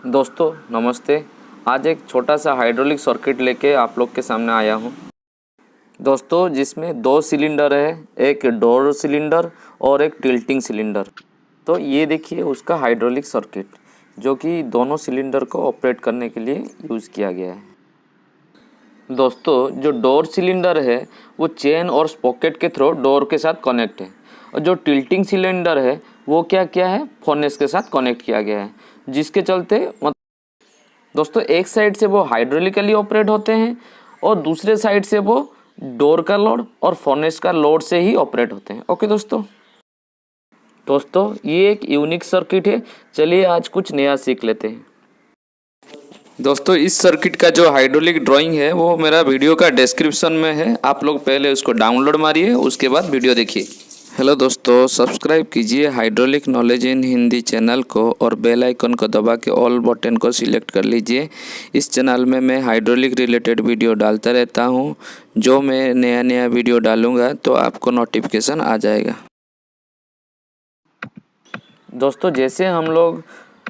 दोस्तों नमस्ते। आज एक छोटा सा हाइड्रोलिक सर्किट लेके आप लोग के सामने आया हूँ दोस्तों, जिसमें दो सिलेंडर है, एक डोर सिलेंडर और एक टिल्टिंग सिलेंडर। तो ये देखिए उसका हाइड्रोलिक सर्किट, जो कि दोनों सिलेंडर को ऑपरेट करने के लिए यूज़ किया गया है। दोस्तों जो डोर सिलेंडर है वो चेन और स्पॉकेट के थ्रू डोर के साथ कनेक्ट है, और जो टिल्टिंग सिलेंडर है वो क्या किया है, फर्नेस के साथ कनेक्ट किया गया है, जिसके चलते दोस्तों एक साइड से वो हाइड्रोलिकली ऑपरेट होते हैं और दूसरे साइड से वो डोर का लोड और फर्नेस का लोड से ही ऑपरेट होते हैं। ओके दोस्तों ये एक यूनिक सर्किट है। चलिए आज कुछ नया सीख लेते हैं। दोस्तों इस सर्किट का जो हाइड्रोलिक ड्राइंग है वो मेरा वीडियो का डिस्क्रिप्शन में है, आप लोग पहले उसको डाउनलोड मारिए, उसके बाद वीडियो देखिए। हेलो दोस्तों, सब्सक्राइब कीजिए hydraulic knowledge in Hindi channel को और बेल आइकन को दबा के ऑल बटन को सिलेक्ट कर लीजिए। इस चैनल में मैं हाइड्रोलिक रिलेटेड वीडियो डालता रहता हूं। जो मैं नया वीडियो डालूंगा तो आपको नोटिफिकेशन आ जाएगा। दोस्तों जैसे हम लोग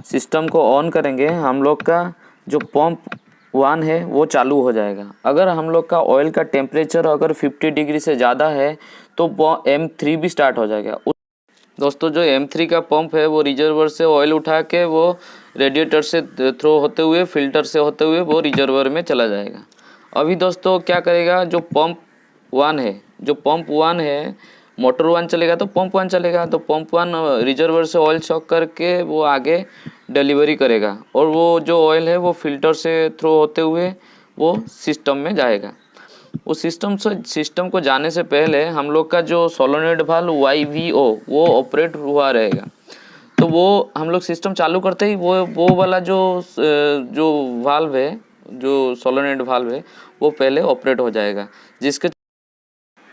सिस्टम को ऑन करेंगे, हम लोग का जो पंप 1 है वो चालू हो जाएगा। अगर हम लोग का ऑयल का टेम्परेचर अगर 50 डिग्री से ज़्यादा है तो M3 भी स्टार्ट हो जाएगा। दोस्तों जो M3 का पंप है वो रिजर्वर से ऑयल उठा के वो रेडिएटर से थ्रो होते हुए, फिल्टर से होते हुए वो रिजर्वर में चला जाएगा। अभी दोस्तों क्या करेगा, जो पंप 1 है, मोटर 1 चलेगा तो पंप 1 चलेगा, तो पंप 1 रिजर्वर से ऑयल शॉक करके वो आगे डिलीवरी करेगा, और वो जो ऑयल है वो फिल्टर से थ्रो होते हुए वो सिस्टम में जाएगा। उस सिस्टम को जाने से पहले हम लोग का जो सोलोनॉइड वाल्व YVO वो ऑपरेट हुआ रहेगा। तो वो हम लोग सिस्टम चालू करते ही वो वाला जो वाल्व है, जो सोलोनॉइड वाल्व है, वो पहले ऑपरेट हो जाएगा। जिसके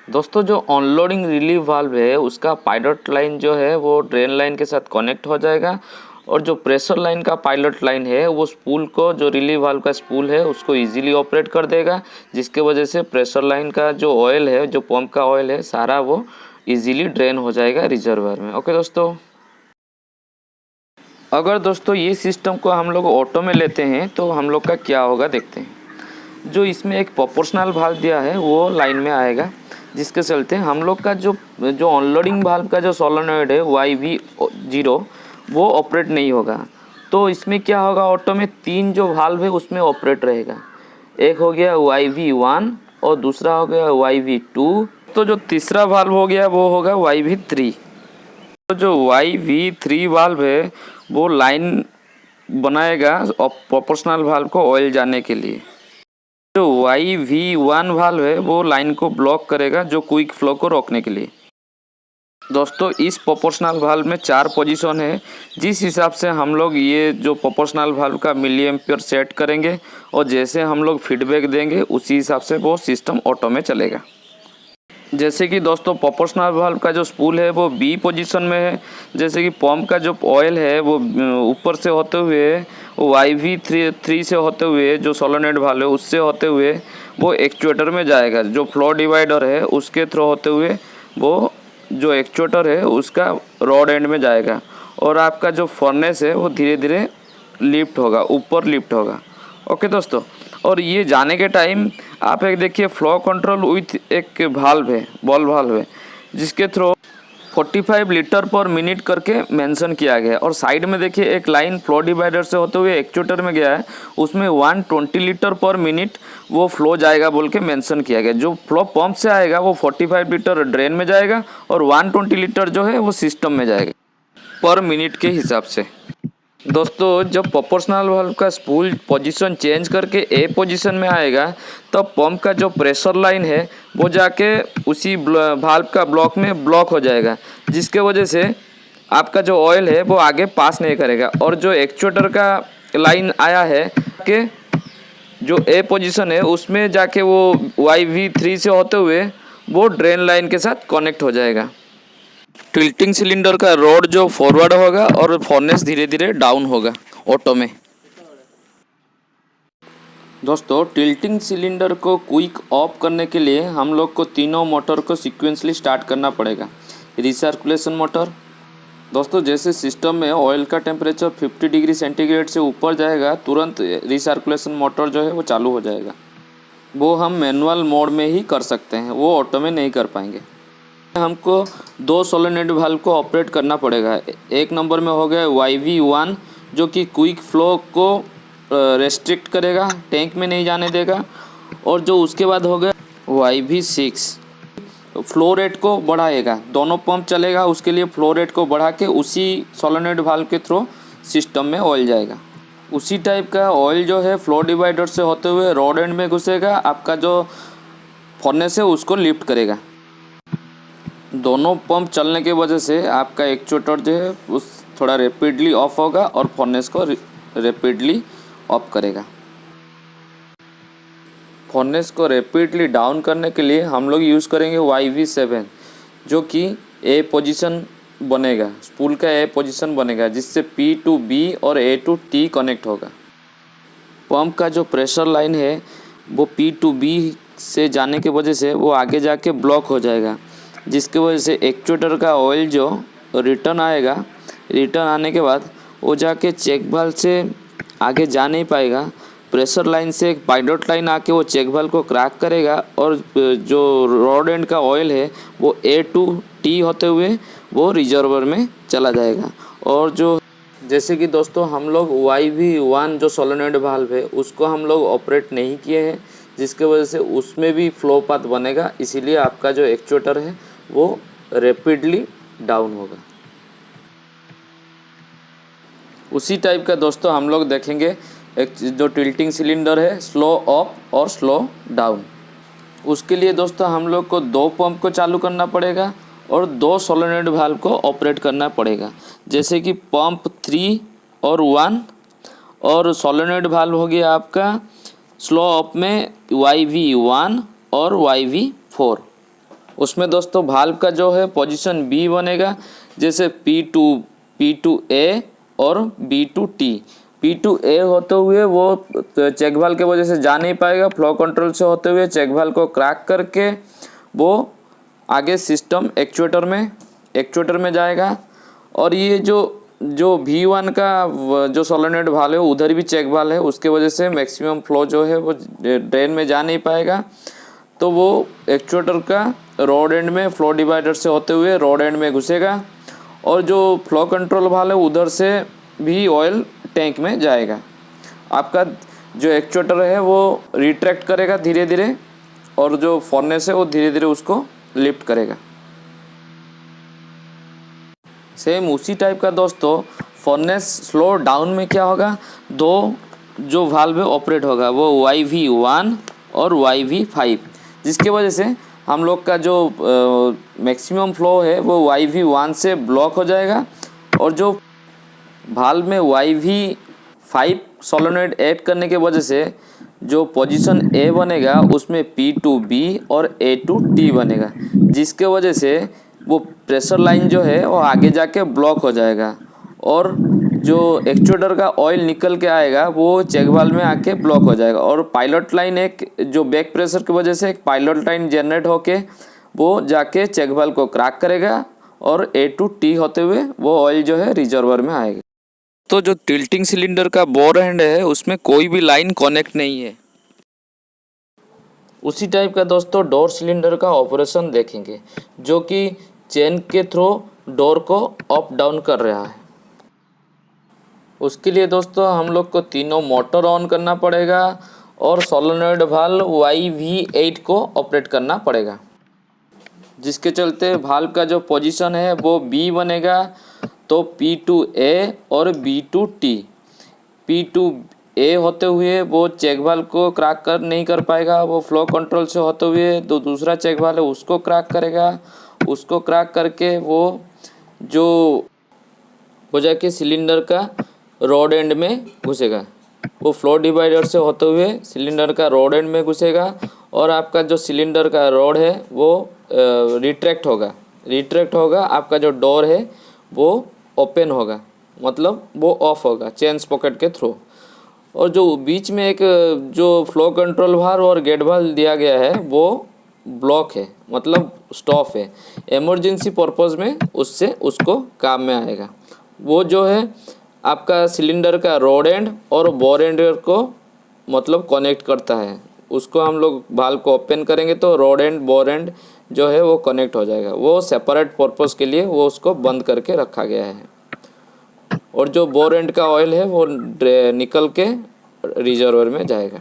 दोस्तों जो ऑनलोडिंग रिलीव वाल्व है उसका पायलट लाइन जो है वो ड्रेन लाइन के साथ कनेक्ट हो जाएगा, और जो प्रेशर लाइन का पायलट लाइन है वो स्पूल को, जो रिलीव वाल्व का स्पूल है उसको इजीली ऑपरेट कर देगा, जिसके वजह से प्रेशर लाइन का जो ऑयल है, जो पंप का ऑयल है, सारा वो इजीली ड्रेन हो जाएगा रिजर्वर में। ओके दोस्तों, अगर दोस्तों ये सिस्टम को हम लोग ऑटो में लेते हैं तो हम लोग का क्या होगा देखते हैं। जो इसमें एक प्रोपोर्शनल वाल्व दिया है वो लाइन में आएगा, जिसके चलते हम लोग का जो ऑनलोडिंग वाल्व का जो सोलोनॉइड है YV0 वो ऑपरेट नहीं होगा। तो इसमें क्या होगा, ऑटो में 3 जो वाल्व है उसमें ऑपरेट रहेगा। एक हो गया YV1 और दूसरा हो गया YV2, तो जो तीसरा वाल्व हो गया वो होगा YV3। तो जो YV3 वाल्व है वो लाइन बनाएगा प्रोपोर्शनल वाल्व को ऑयल जाने के लिए। जो YV1 वाल्व है वो लाइन को ब्लॉक करेगा, जो क्विक फ्लो को रोकने के लिए। दोस्तों इस प्रोपोर्शनल वाल्व में 4 पोजीशन है, जिस हिसाब से हम लोग ये जो प्रोपोर्शनल वाल्व का मिली एम्पियर सेट करेंगे और जैसे हम लोग फीडबैक देंगे उसी हिसाब से वो सिस्टम ऑटो में चलेगा। जैसे कि दोस्तों प्रोपोर्शनल वाल्व का जो स्पूल है वो B पोजीशन में है। जैसे कि पंप का जो ऑयल है वो ऊपर से होते हुए YV3 से होते हुए, जो सोलोनॉइड वाल्व है उससे होते हुए वो एक्चुएटर में जाएगा, जो फ्लो डिवाइडर है उसके थ्रू होते हुए वो जो एक्चुएटर है उसका रॉड एंड में जाएगा, और आपका जो फर्नेस है वो धीरे धीरे लिफ्ट होगा, ऊपर लिफ्ट होगा। ओके दोस्तों, और ये जाने के टाइम आप एक देखिए फ्लो कंट्रोल विथ एक वाल्व है, बॉल वाल्व है, जिसके थ्रू 45 लीटर पर मिनट करके मेंशन किया गया है। और साइड में देखिए एक लाइन फ्लो डिवाइडर से होते हुए एक्चुएटर में गया है, उसमें 120 लीटर पर मिनट वो फ्लो जाएगा बोल के मेंशन किया गया। जो फ्लो पंप से आएगा वो 45 लीटर ड्रेन में जाएगा और 120 लीटर जो है वो सिस्टम में जाएगा पर मिनट के हिसाब से। दोस्तों जब प्रोपोर्शनल वाल्व का स्पूल पोजीशन चेंज करके A पोजीशन में आएगा तो पंप का जो प्रेशर लाइन है वो जाके उसी वाल्व का ब्लॉक में ब्लॉक हो जाएगा, जिसके वजह से आपका जो ऑयल है वो आगे पास नहीं करेगा। और जो एक्चुएटर का लाइन आया है कि जो A पोजीशन है उसमें जाके वो YV3 से होते हुए वो ड्रेन लाइन के साथ कनेक्ट हो जाएगा। टिल्टिंग सिलेंडर का रोड जो फॉरवर्ड होगा और फर्नेस धीरे धीरे डाउन होगा ऑटो में। दोस्तों टिल्टिंग सिलेंडर को क्विक ऑफ करने के लिए हम लोग को तीनों मोटर को सीक्वेंसली स्टार्ट करना पड़ेगा। रिसर्कुलेशन मोटर, दोस्तों जैसे सिस्टम में ऑयल का टेम्परेचर 50 डिग्री सेंटीग्रेड से ऊपर जाएगा, तुरंत रिसर्कुलेशन मोटर जो है वो चालू हो जाएगा। वो हम मैनुअल मोड में ही कर सकते हैं, वो ऑटो में नहीं कर पाएंगे। हमको 2 सोलेनोइड वाल्व को ऑपरेट करना पड़ेगा। एक नंबर में हो गया YV1 जो कि क्विक फ्लो को रेस्ट्रिक्ट करेगा, टैंक में नहीं जाने देगा। और जो उसके बाद हो गया YV6 फ्लो रेट को बढ़ाएगा। दोनों पंप चलेगा, उसके लिए फ्लो रेट को बढ़ा के उसी सोलेनोइड वाल्व के थ्रू सिस्टम में ऑयल जाएगा। उसी टाइप का ऑयल जो है फ्लो डिवाइडर से होते हुए रॉड एंड में घुसेगा, आपका जो फर्नेस है उसको लिफ्ट करेगा। दोनों पंप चलने की वजह से आपका एक्चुएटर जो है उस थोड़ा रैपिडली ऑफ होगा और फर्नेस को रैपिडली ऑफ करेगा। फर्नेस को रैपिडली डाउन करने के लिए हम लोग यूज़ करेंगे YV7 जो कि A पोजीशन बनेगा, स्पूल का A पोजीशन बनेगा, जिससे P to B और A to T कनेक्ट होगा। पंप का जो प्रेशर लाइन है वो P to B से जाने की वजह से वो आगे जाके ब्लॉक हो जाएगा, जिसकी वजह से एक्चुएटर का ऑयल जो रिटर्न आएगा, रिटर्न आने के बाद वो जाके चेक वाल्व से आगे जा नहीं पाएगा। प्रेशर लाइन से एक पायलट लाइन आके वो चेक वाल्व को क्रैक करेगा और जो रॉड एंड का ऑयल है वो A to T होते हुए वो रिजर्वर में चला जाएगा। और जो जैसे कि दोस्तों हम लोग YV1 जो सोलेनोइड वाल्व है उसको हम लोग ऑपरेट नहीं किए हैं, जिसके वजह से उसमें भी फ्लो पाथ बनेगा, इसीलिए आपका जो एक्चुएटर है वो रैपिडली डाउन होगा। उसी टाइप का दोस्तों हम लोग देखेंगे एक जो टिल्टिंग सिलेंडर है, स्लो अप और स्लो डाउन। उसके लिए दोस्तों हम लोग को 2 पंप को चालू करना पड़ेगा और 2 सोलेनोइड वाल्व को ऑपरेट करना पड़ेगा। जैसे कि पंप 3 और 1 और सोलेनोइड वाल्व हो गया आपका स्लो अप में YV1 और YV4। उसमें दोस्तों वाल्व का जो है पोजीशन B बनेगा, जैसे P2A और B to T। P2A होते हुए वो चेक वाल्व के वजह से जा नहीं पाएगा, फ्लो कंट्रोल से होते हुए चेक वाल्व को क्रैक करके वो आगे सिस्टम एक्चुएटर में जाएगा। और ये जो V1 का जो सोलेनोइड वाल्व है उधर भी चेक वाल्व है, उसके वजह से मैक्सिमम फ्लो जो है वो ड्रेन में जा नहीं पाएगा, तो वो एक्चुएटर का रॉड एंड में फ्लो डिवाइडर से होते हुए रॉड एंड में घुसेगा। और जो फ्लो कंट्रोल वाल्व है उधर से भी ऑयल टैंक में जाएगा। आपका जो एक्चुएटर है वो रिट्रैक्ट करेगा धीरे धीरे, और जो फर्नेस है वो धीरे धीरे उसको लिफ्ट करेगा। सेम उसी टाइप का दोस्तों फर्नेस स्लो डाउन में क्या होगा, 2 जो वाल्व है ऑपरेट होगा, वो YV1 और YV5, जिसके वजह से हम लोग का जो मैक्सिमम फ्लो है वो YV1 से ब्लॉक हो जाएगा। और जो वाल्व में YV5 सोलेनोइड ऐड करने के वजह से जो पोजीशन A बनेगा उसमें P to B और A to T बनेगा, जिसके वजह से वो प्रेशर लाइन जो है वो आगे जाके ब्लॉक हो जाएगा और जो एक्चुएटर का ऑयल निकल के आएगा वो चेक वाल्व में आके ब्लॉक हो जाएगा। और पायलट लाइन एक जो बैक प्रेशर की वजह से एक पायलट लाइन जनरेट होके वो जाके चेक वाल्व को क्रैक करेगा और A to T होते हुए वो ऑयल जो है रिजर्वर में आएगा। तो जो टिल्टिंग सिलेंडर का बोर एंड है उसमें कोई भी लाइन कनेक्ट नहीं है। उसी टाइप का दोस्तों डोर सिलेंडर का ऑपरेशन देखेंगे, जो कि चेन के थ्रू डोर को अप डाउन कर रहा है। उसके लिए दोस्तों हम लोग को तीनों मोटर ऑन करना पड़ेगा और सोलेनोइड वाल्व YV8 को ऑपरेट करना पड़ेगा, जिसके चलते वाल्व का जो पोजीशन है वो B बनेगा, तो P2A और B to T। P2A होते हुए वो चेक वाल्व को क्रैक नहीं कर पाएगा, वो फ्लो कंट्रोल से होते हुए तो दूसरा चेक वाल्व है उसको क्रैक करेगा, उसको क्रैक करके वो जो हो जाके सिलेंडर का रॉड एंड में घुसेगा, वो फ्लो डिवाइडर से होते हुए सिलेंडर का रॉड एंड में घुसेगा और आपका जो सिलेंडर का रॉड है वो रिट्रैक्ट होगा, आपका जो डोर है वो ओपन होगा, मतलब वो ऑफ होगा चेन स्पॉकेट के थ्रू। और जो बीच में एक जो फ्लो कंट्रोल वाल्व और गेट वाल्व दिया गया है वो ब्लॉक है, मतलब स्टॉप है, इमरजेंसी पर्पज़ में उससे उसको काम में आएगा। वो जो है आपका सिलेंडर का रॉड एंड और बोर एंड को मतलब कनेक्ट करता है। उसको हम लोग वाल्व को ओपन करेंगे तो रॉड एंड बोर एंड जो है वो कनेक्ट हो जाएगा। वो सेपरेट पर्पज़ के लिए वो उसको बंद करके रखा गया है। और जो बोर एंड का ऑयल है वो निकल के रिजर्वर में जाएगा।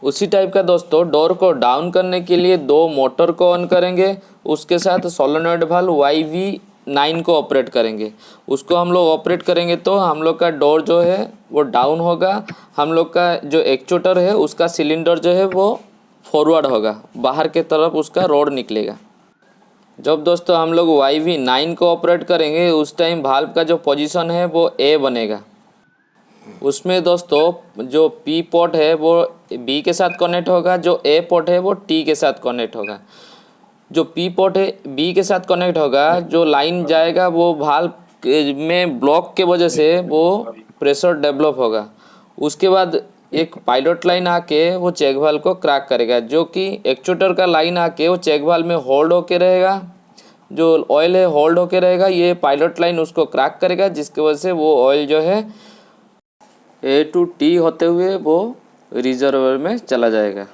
उसी टाइप का दोस्तों डोर को डाउन करने के लिए दो मोटर को ऑन करेंगे, उसके साथ सोलेनॉइड वाल्व YV9 को ऑपरेट करेंगे। उसको हम लोग ऑपरेट करेंगे तो हम लोग का डोर जो है वो डाउन होगा। हम लोग का जो एक्चुएटर है उसका सिलेंडर जो है वो फॉरवर्ड होगा, बाहर के तरफ उसका रोड निकलेगा। जब दोस्तों हम लोग YV9 को ऑपरेट करेंगे उस टाइम वाल्व का जो पोजीशन है वो A बनेगा। उसमें दोस्तों जो P पोर्ट है वो B के साथ कनेक्ट होगा, जो A पोर्ट है वो T के साथ कनेक्ट होगा। जो P पोर्ट है B के साथ कनेक्ट होगा, जो लाइन जाएगा वो वाल्व में ब्लॉक के वजह से वो प्रेशर डेवलप होगा। उसके बाद एक पायलट लाइन आके वो चेक वाल्व को क्रैक करेगा, जो कि एक्चुएटर का लाइन आके वो चेक वाल्व में होल्ड होके रहेगा। जो ऑयल है होल्ड होके रहेगा, ये पायलट लाइन उसको क्रैक करेगा, जिसकी वजह से वो ऑयल जो है A to T होते हुए वो रिजर्वर में चला जाएगा।